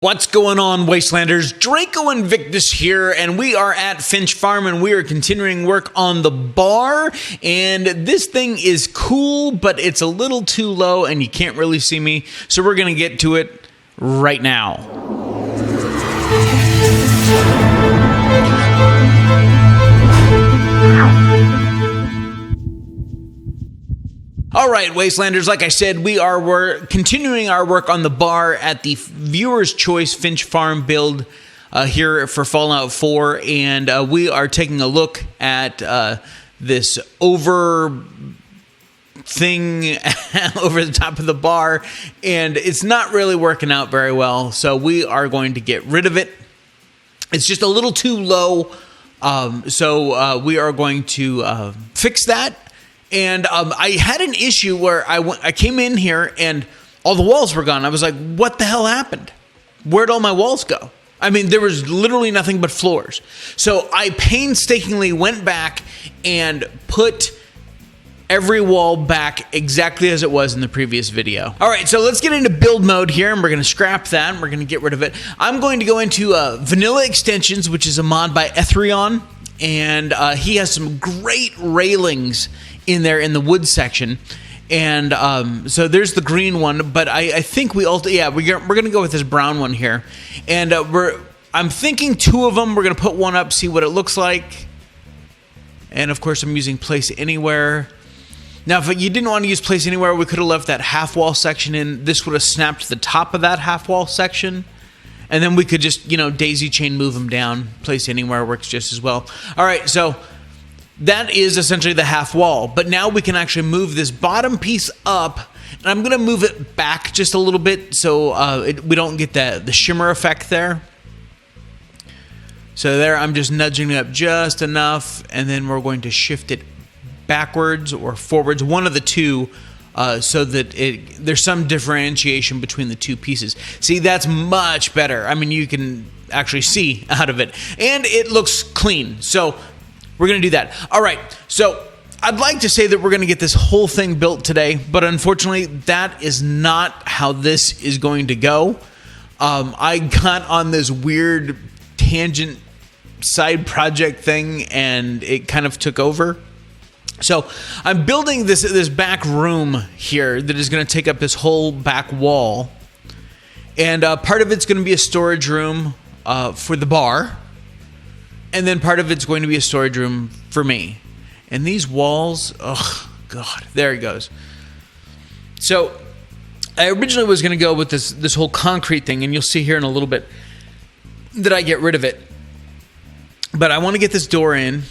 What's going on, Wastelanders? Draco Invictus here, and we are at Finch Farm, and we are continuing work on the bar. And this thing is cool, but it's a little too low, and you can't really see me. So we're going to get to it right now. All right, Wastelanders, like I said, we're continuing our work on the bar at the Viewer's Choice Finch Farm build here for Fallout 4, and we are taking a look at this over thing over the top of the bar, and it's not really working out very well, so we are going to get rid of it. It's just a little too low, so we are going to fix that. And I had an issue where I came in here and all the walls were gone. I was like, what the hell happened? Where'd all my walls go? I mean, there was literally nothing but floors. So I painstakingly went back and put every wall back exactly as it was in the previous video. All right, so let's get into build mode here, and we're going to scrap that, and we're going to get rid of it. I'm going to go into Vanilla Extensions, which is a mod by Etherion, and he has some great railings in there in the wood section, and so there's the green one, but I think we're gonna go with this brown one here, and I'm thinking two of them. We're gonna put one up, see what it looks like, and of course I'm using Place Anywhere. Now, if you didn't want to use Place Anywhere, we could have left that half wall section in. This would have snapped the top of that half wall section, and then we could just daisy chain move them down. Place Anywhere works just as well. All right, so that is essentially the half wall, but now we can actually move this bottom piece up, and I'm going to move it back just a little bit so we don't get the shimmer effect there. So there, I'm just nudging it up just enough, and then we're going to shift it backwards or forwards, one of the two, so that there's some differentiation between the two pieces. See, that's much better. I mean, you can actually see out of it, and it looks clean. So we're going to do that. All right, so I'd like to say that we're going to get this whole thing built today, but unfortunately, that is not how this is going to go. I got on this weird tangent side project thing, and it kind of took over. So I'm building this back room here that is going to take up this whole back wall, and part of it's going to be a storage room for the bar. And then part of it's going to be a storage room for me. And these walls, oh God, there it goes. So I originally was going to go with this whole concrete thing, and you'll see here in a little bit that I get rid of it. But I want to get this door in,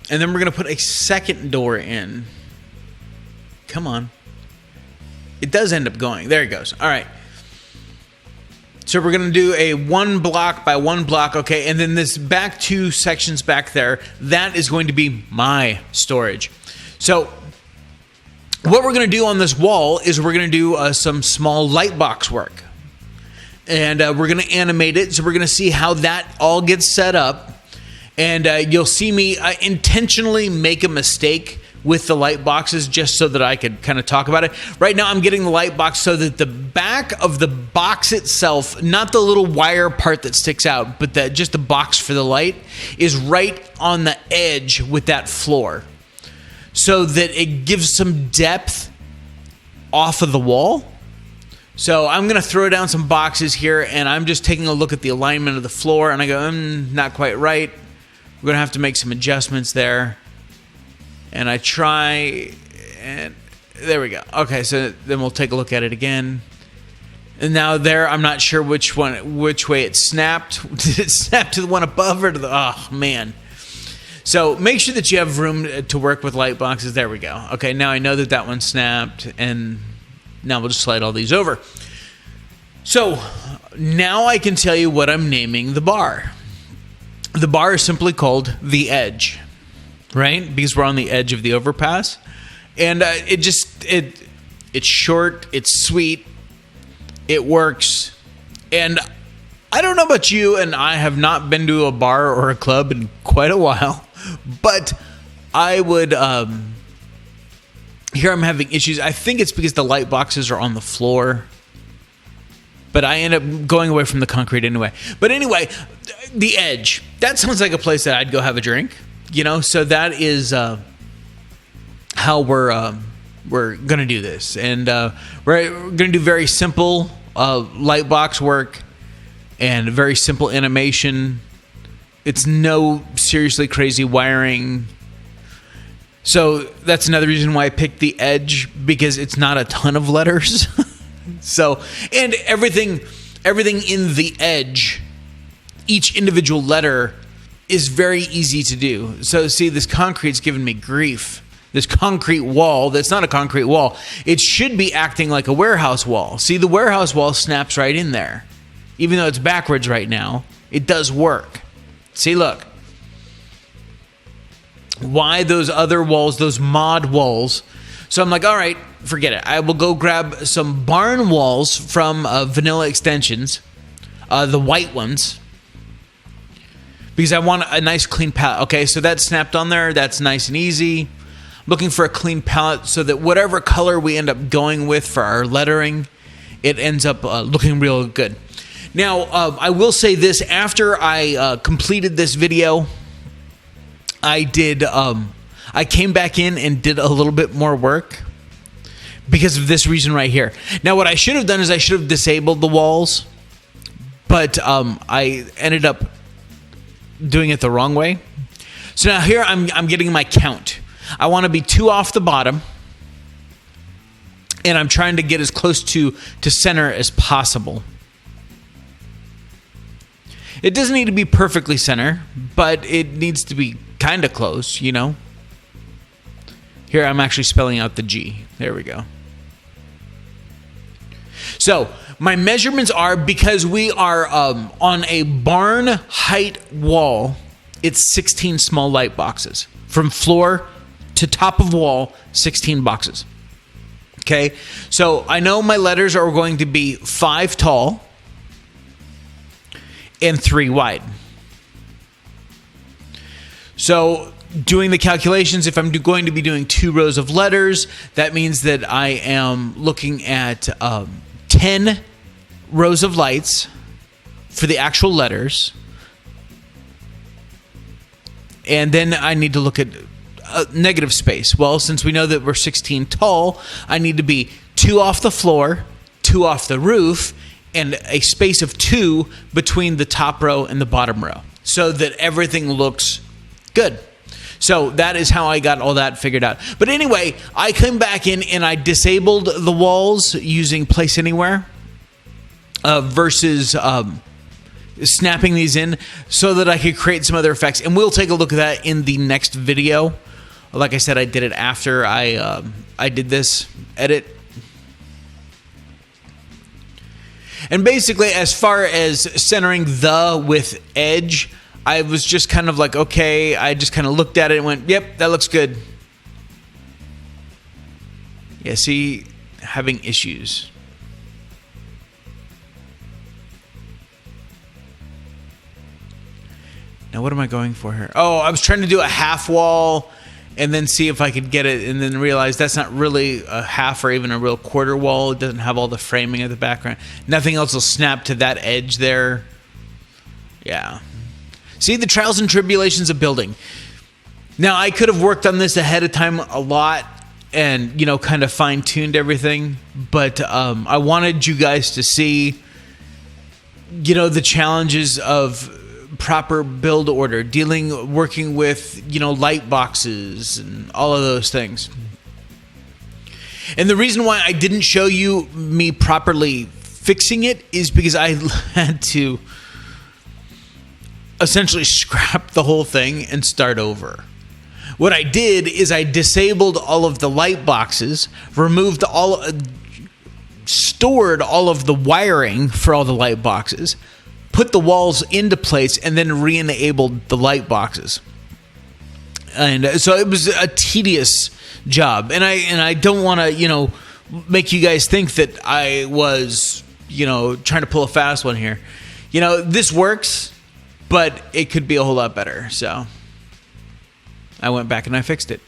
and then we're going to put a second door in. Come on. It does end up going. There it goes. All right. So we're going to do a 1 block by 1 block, okay, and then this back 2 sections back there, that is going to be my storage. So what we're going to do on this wall is we're going to do some small lightbox work. And we're going to animate it, so we're going to see how that all gets set up. And you'll see me intentionally make a mistake with the light boxes just so that I could kind of talk about it. Right now I'm getting the light box so that the back of the box itself, not the little wire part that sticks out, but just the box for the light is right on the edge with that floor, so that it gives some depth off of the wall. So I'm going to throw down some boxes here, and I'm just taking a look at the alignment of the floor, and I go, not quite right. We're going to have to make some adjustments there. And I try, and there we go. Okay, so then we'll take a look at it again. And now there, I'm not sure which way it snapped. Did it snap to the one above or to the, oh man. So make sure that you have room to work with light boxes. There we go. Okay, now I know that one snapped, and now we'll just slide all these over. So now I can tell you what I'm naming the bar. The bar is simply called The Edge. Right? Because we're on the edge of the overpass. And it's short, it's sweet, it works. And I don't know about you, and I have not been to a bar or a club in quite a while, but I would here I'm having issues. I think it's because the light boxes are on the floor. But I end up going away from the concrete anyway. But anyway, the edge. That sounds like a place that I'd go have a drink. So that is how we're going to do this. And we're going to do very simple lightbox work and very simple animation. It's no seriously crazy wiring. So that's another reason why I picked the edge, because it's not a ton of letters. So, and everything in the edge, each individual letter is very easy to do. So see, this concrete's giving me grief. This concrete wall, that's not a concrete wall. It should be acting like a warehouse wall. See, the warehouse wall snaps right in there. Even though it's backwards right now, it does work. See, look. Why those other walls, those mod walls? So I'm like, all right, forget it. I will go grab some barn walls from Vanilla Extensions, the white ones, because I want a nice clean palette. Okay, so that's snapped on there. That's nice and easy. I'm looking for a clean palette so that whatever color we end up going with for our lettering, it ends up looking real good. Now, I will say this. After I completed this video, I did... I came back in and did a little bit more work because of this reason right here. Now, what I should have done is I should have disabled the walls, but I ended up doing it the wrong way. So now here I'm getting my count. I want to be 2 off the bottom, and I'm trying to get as close to center as possible. It doesn't need to be perfectly center, but it needs to be kind of close, Here, I'm actually spelling out the G. There we go. So, my measurements are, because we are on a barn height wall, it's 16 small light boxes. From floor to top of wall, 16 boxes. Okay? So, I know my letters are going to be 5 tall and 3 wide. So, doing the calculations, if I'm going to be doing 2 rows of letters, that means that I am looking at 10 rows of lights for the actual letters. And then I need to look at negative space. Well, since we know that we're 16 tall, I need to be 2 off the floor, 2 off the roof, and a space of 2 between the top row and the bottom row, so that everything looks good. So that is how I got all that figured out. But anyway, I came back in and I disabled the walls using Place Anywhere versus snapping these in so that I could create some other effects. And we'll take a look at that in the next video. Like I said, I did it after I did this edit. And basically, as far as centering the with edge, I was just kind of like, okay, I just kind of looked at it and went, yep, that looks good. Yeah, see, having issues. Now, what am I going for here? Oh, I was trying to do a half wall and then see if I could get it, and then realize that's not really a half or even a real quarter wall. It doesn't have all the framing of the background. Nothing else will snap to that edge there. Yeah. See, the trials and tribulations of building. Now, I could have worked on this ahead of time a lot and, kind of fine-tuned everything. But I wanted you guys to see, the challenges of proper build order, working with, light boxes and all of those things. And the reason why I didn't show you me properly fixing it is because I had to essentially scrap the whole thing and start over. What I did is I disabled all of the light boxes, stored all of the wiring for all the light boxes, put the walls into place, and then re-enabled the light boxes. And so it was a tedious job. And I don't want to, make you guys think that I was, trying to pull a fast one here. This works, but it could be a whole lot better. So I went back and I fixed it.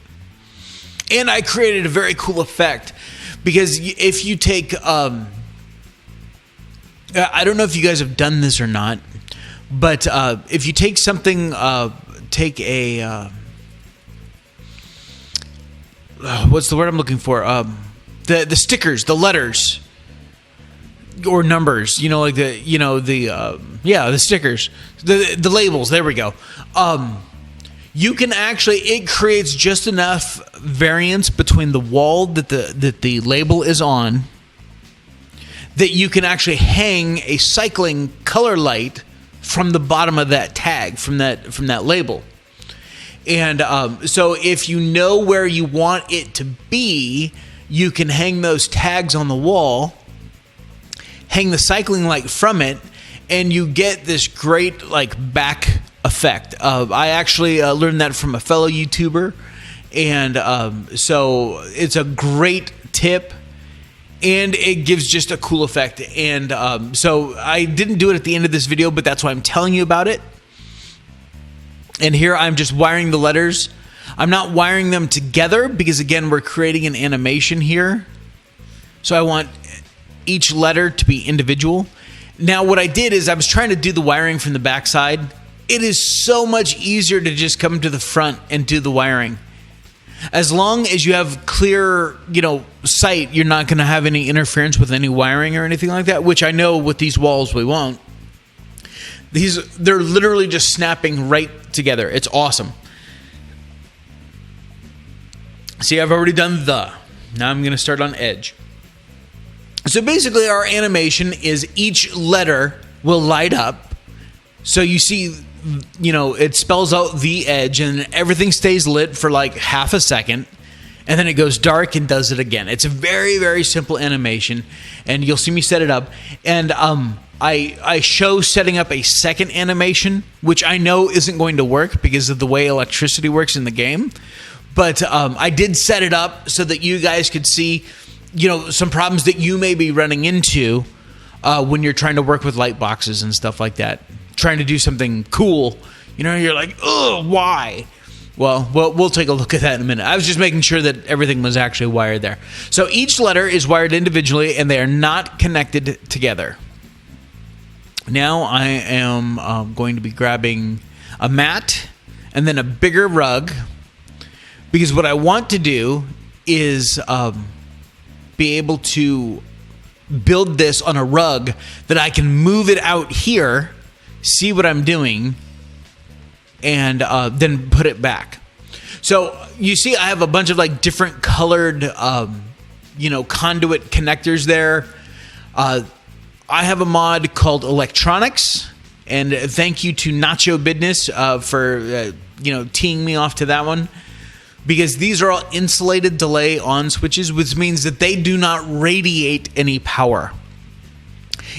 And I created a very cool effect, because if you take I don't know if you guys have done this or not, but if you take something, take a what's the word I'm looking for? The stickers, the letters or numbers, like the stickers, the labels. There we go. You can actually, it creates just enough variance between the wall that the label is on, that you can actually hang a cycling color light from the bottom of that tag, from that label. And so if you know where you want it to be, you can hang those tags on the wall, hang the cycling light from it, and you get this great back effect. I actually learned that from a fellow YouTuber, and so it's a great tip, and it gives just a cool effect. And so I didn't do it at the end of this video, but that's why I'm telling you about it. And here I'm just wiring the letters. I'm not wiring them together because, again, we're creating an animation here. So I want each letter to be individual. Now, what I did is I was trying to do the wiring from the backside. It is so much easier to just come to the front and do the wiring. As long as you have clear, sight, you're not going to have any interference with any wiring or anything like that, which I know with these walls we won't. They're literally just snapping right together. It's awesome. See, I've already done the. Now I'm going to start on edge. So basically our animation is each letter will light up. So you see, it spells out the edge and everything stays lit for like half a second. And then it goes dark and does it again. It's a very, very simple animation. And you'll see me set it up. And I show setting up a second animation, which I know isn't going to work because of the way electricity works in the game. But I did set it up so that you guys could see, some problems that you may be running into when you're trying to work with light boxes and stuff like that. Trying to do something cool. You're like, oh, why? Well, we'll take a look at that in a minute. I was just making sure that everything was actually wired there. So each letter is wired individually and they are not connected together. Now I am going to be grabbing a mat and then a bigger rug, because what I want to do is be able to build this on a rug that I can move it out here, see what I'm doing, and then put it back. So you see I have a bunch of different colored conduit connectors there. I have a mod called Electronics, and thank you to Nacho Business for teeing me off to that one, because these are all insulated delay on switches, which means that they do not radiate any power.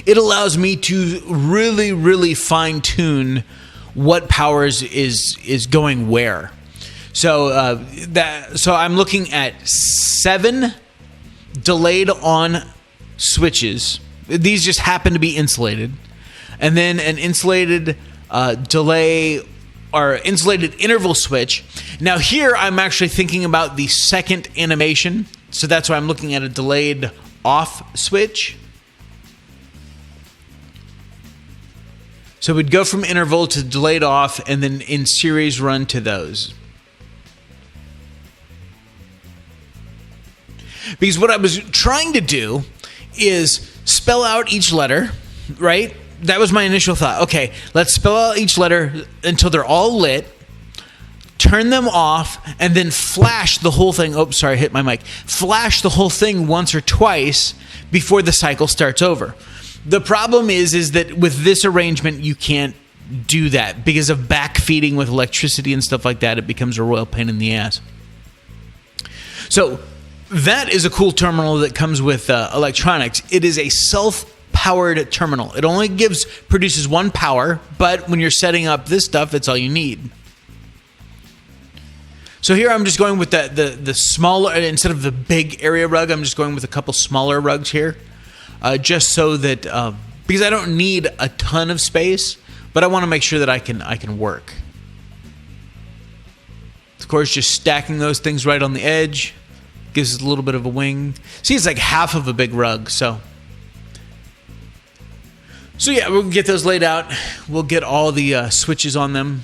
It allows me to really, really fine tune what power is going where. So so I'm looking at 7 delayed on switches. These just happen to be insulated, and then an insulated delay or insulated interval switch. Now here I'm actually thinking about the second animation, so that's why I'm looking at a delayed off switch. So we'd go from interval to delayed off, and then in series run to those. Because what I was trying to do is spell out each letter, right? That was my initial thought. Okay, let's spell out each letter until they're all lit, turn them off, and then flash the whole thing. Oh, sorry, I hit my mic. Flash the whole thing once or twice before the cycle starts over. The problem is that with this arrangement, you can't do that because of backfeeding with electricity and stuff like that. It becomes a royal pain in the ass. So that is a cool terminal that comes with Electronics. It is a self-powered terminal. It only produces one power, but when you're setting up this stuff, that's all you need. So here I'm just going with the smaller, instead of the big area rug, I'm just going with a couple smaller rugs here. Just so that, because I don't need a ton of space, but I want to make sure that I can work. Of course, just stacking those things right on the edge gives it a little bit of a wing. See, it's like half of a big rug, so. So yeah, we'll get those laid out. We'll get all the switches on them.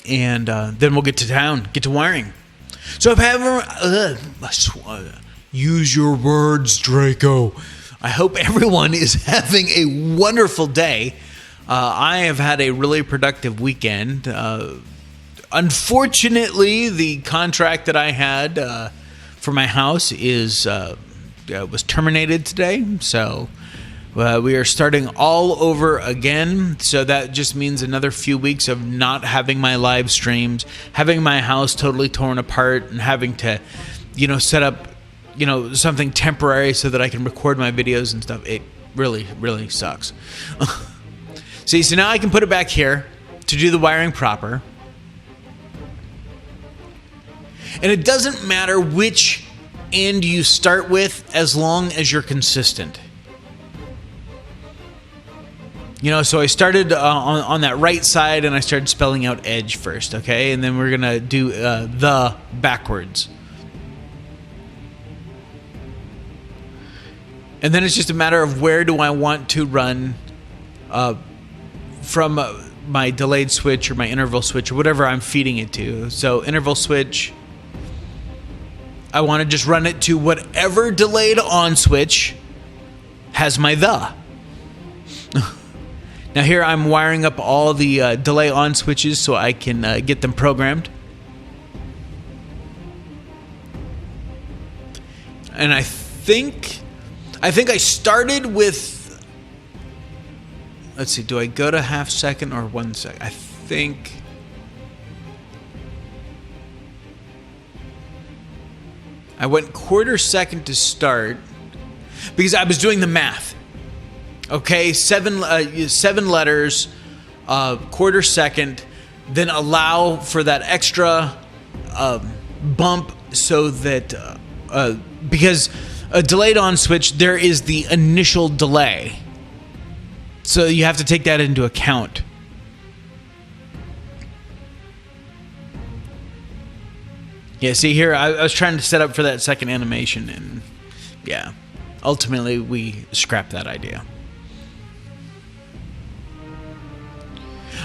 And then we'll get to town, get to wiring. So if ever... use your words, Draco. I hope everyone is having a wonderful day. I have had a really productive weekend. Unfortunately, the contract that I had for my house was terminated today. So we are starting all over again. So that just means another few weeks of not having my live streams, having my house totally torn apart, and having to, set up, something temporary so that I can record my videos and stuff. It really, really sucks. See, so now I can put it back here to do the wiring proper. And it doesn't matter which end you start with as long as you're consistent. So I started on that right side and I started spelling out edge first, okay? And then we're going to do the backwards. And then it's just a matter of where do I want to run from my delayed switch or my interval switch or whatever I'm feeding it to. So interval switch, I want to just run it to whatever delayed on switch has my the. Now here I'm wiring up all the delay on switches so I can get them programmed. And I think I started with, let's see, do I go to half second or 1 second? I think I went quarter second to start because I was doing the math. Okay, seven letters, quarter second, then allow for that extra bump so that because a delayed on switch, there is the initial delay. So you have to take that into account. Yeah, see here, I was trying to set up for that second animation, and yeah, ultimately we scrapped that idea.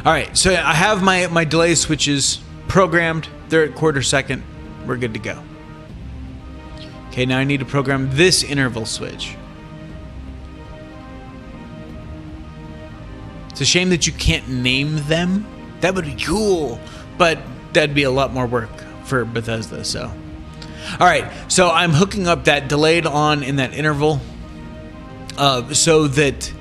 All right, so I have my delay switches programmed. They're at quarter second. We're good to go. Okay, now I need to program this interval switch. It's a shame that you can't name them. That would be cool, but that'd be a lot more work for Bethesda, so. All right, so I'm hooking up that delayed on in that interval so that,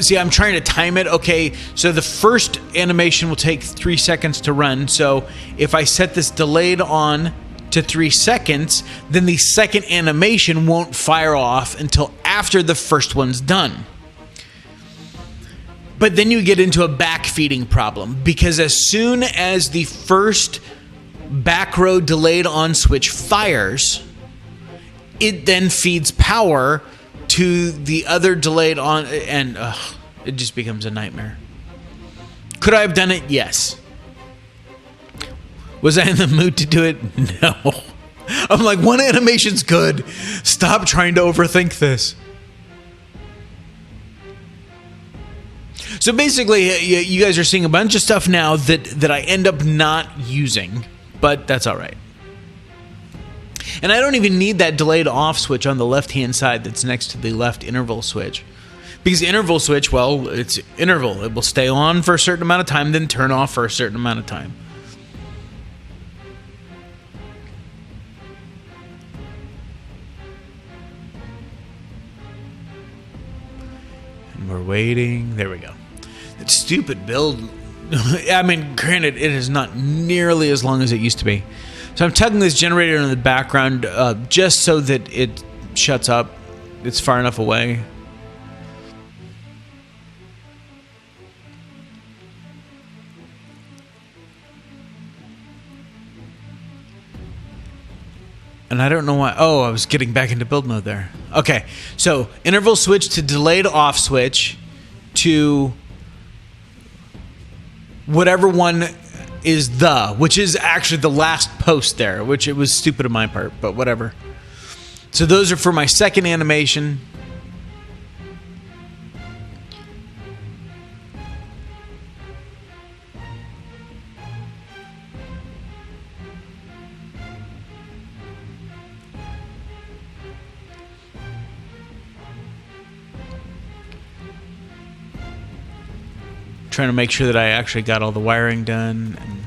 see, I'm trying to time it. Okay, so the first animation will take 3 seconds to run. So if I set this delayed on to 3 seconds, then the second animation won't fire off until after the first one's done. But then you get into a backfeeding problem, because as soon as the first back row delayed on switch fires, it then feeds power to the other delayed on, and it just becomes a nightmare. Could I have done it? Yes. Was I in the mood to do it? No. I'm like, one animation's good. Stop trying to overthink this. So basically, you guys are seeing a bunch of stuff now that I end up not using, but that's all right. And I don't even need that delayed off switch on the left-hand side that's next to the left interval switch. Because the interval switch, well, it's interval. It will stay on for a certain amount of time, then turn off for a certain amount of time. And we're waiting. There we go. That stupid build. I mean, granted, it is not nearly as long as it used to be. So I'm tugging this generator in the background just so that it shuts up. It's far enough away. And I don't know why. Oh, I was getting back into build mode there. Okay, so interval switch to delayed off switch to whatever one is which is actually the last post there, which it was stupid on my part, but whatever. So those are for my second animation. trying to make sure that I actually got all the wiring done. And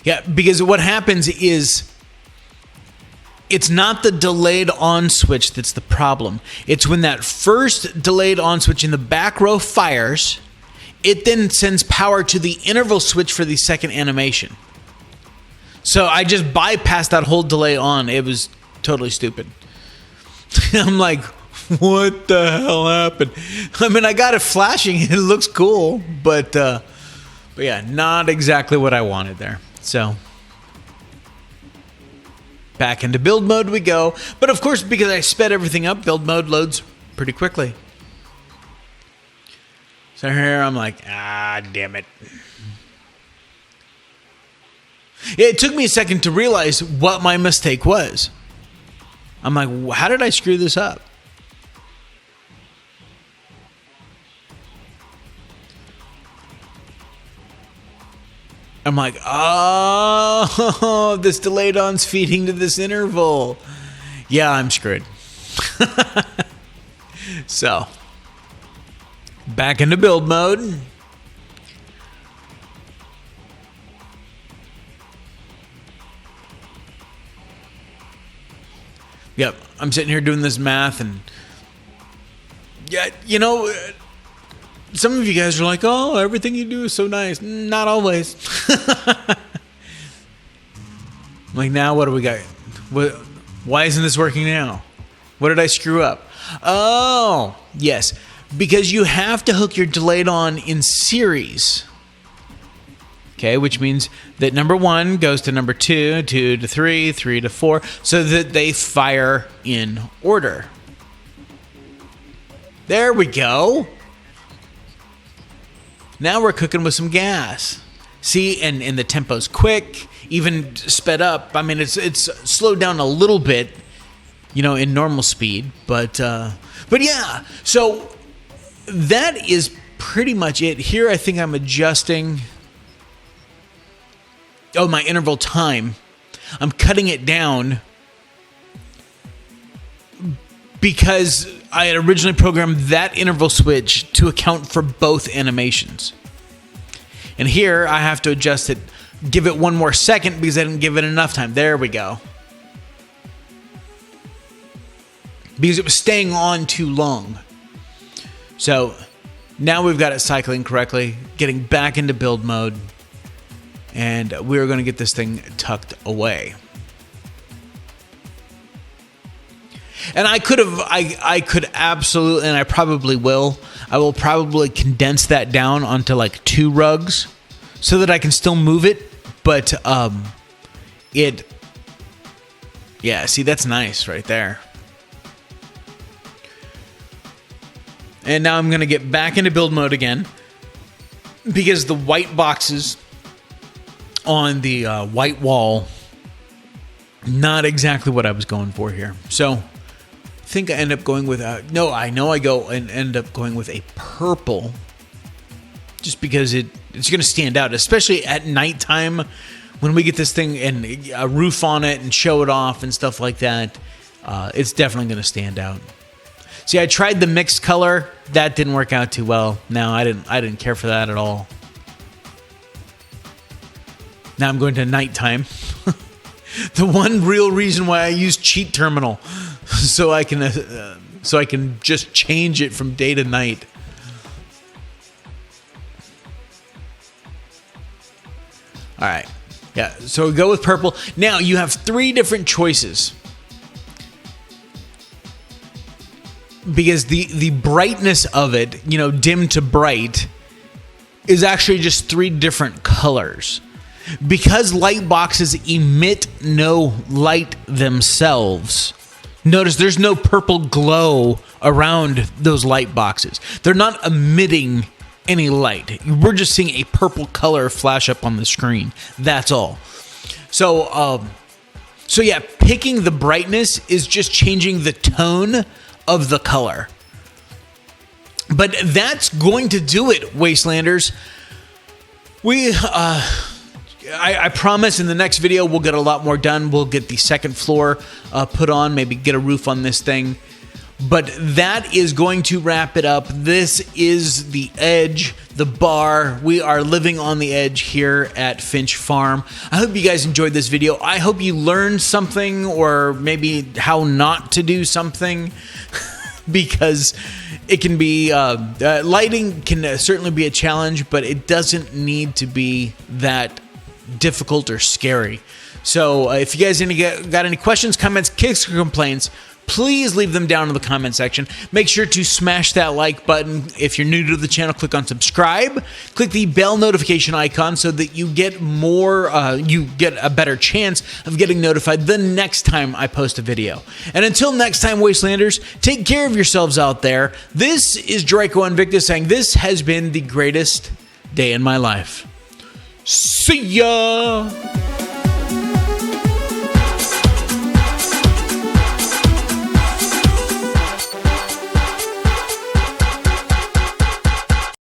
yeah, because what happens is it's not the delayed on switch that's the problem. It's when that first delayed on switch in the back row fires, it then sends power to the interval switch for the second animation. So I just bypassed that whole delay on. It was totally stupid. I'm like, what the hell happened? I mean, I got it flashing. It looks cool, but yeah, not exactly what I wanted there. So back into build mode we go. But of course, because I sped everything up, build mode loads pretty quickly. So here I'm like, damn it. It took me a second to realize what my mistake was. I'm like, how did I screw this up? I'm like, oh, this delayed on's feeding to this interval. Yeah, I'm screwed. So, back into build mode. Yep, I'm sitting here doing this math, and yeah, you know, some of you guys are like, oh, everything you do is so nice. Not always. I'm like, now what do we got? Why isn't this working now? What did I screw up? Oh, yes, because you have to hook your delayed on in series. Okay, which means that number 1 goes to number 2, 2 to 3, 3 to 4, so that they fire in order. There we go. Now we're cooking with some gas. See, and the tempo's quick, even sped up. I mean, it's slowed down a little bit, you know, in normal speed, but yeah. So that is pretty much it. Here, I think I'm adjusting. Oh, my interval time. I'm cutting it down because I had originally programmed that interval switch to account for both animations. And here I have to adjust it, give it one more second because I didn't give it enough time. There we go. Because it was staying on too long. So now we've got it cycling correctly, getting back into build mode. And we're going to get this thing tucked away. And I could absolutely, and I probably will, I will probably condense that down onto like 2 rugs so that I can still move it. But yeah, see, that's nice right there. And now I'm going to get back into build mode again because the white boxes on the white wall, not exactly what I was going for here. So I think I end up going with end up going with a purple, just because it's going to stand out, especially at nighttime when we get this thing and a roof on it and show it off and stuff like that. It's definitely going to stand out. See, I tried the mixed color. That didn't work out too well. No, I didn't care for that at all. Now I'm going to nighttime. The one real reason why I use cheat terminal, so I can just change it from day to night. All right, yeah. So we go with purple. Now you have 3 different choices because the brightness of it, you know, dim to bright, is actually just 3 different colors. Because light boxes emit no light themselves, notice there's no purple glow around those light boxes. They're not emitting any light. We're just seeing a purple color flash up on the screen. That's all. So yeah, picking the brightness is just changing the tone of the color. But that's going to do it, Wastelanders. I promise in the next video we'll get a lot more done. We'll get the second floor put on, maybe get a roof on this thing. But that is going to wrap it up. This is the edge, the bar. We are living on the edge here at Finch Farm. I hope you guys enjoyed this video. I hope you learned something, or maybe how not to do something, because it can be, lighting can certainly be a challenge, but it doesn't need to be that difficult or scary. So if you guys got any questions, comments, kicks, or complaints, please leave them down in the comment section. Make sure to smash that like button. If you're new to the channel, click on subscribe. Click the bell notification icon so that you get more, you get a better chance of getting notified the next time I post a video. And until next time, Wastelanders, take care of yourselves out there. This is Draco Invictus saying this has been the greatest day in my life. See ya!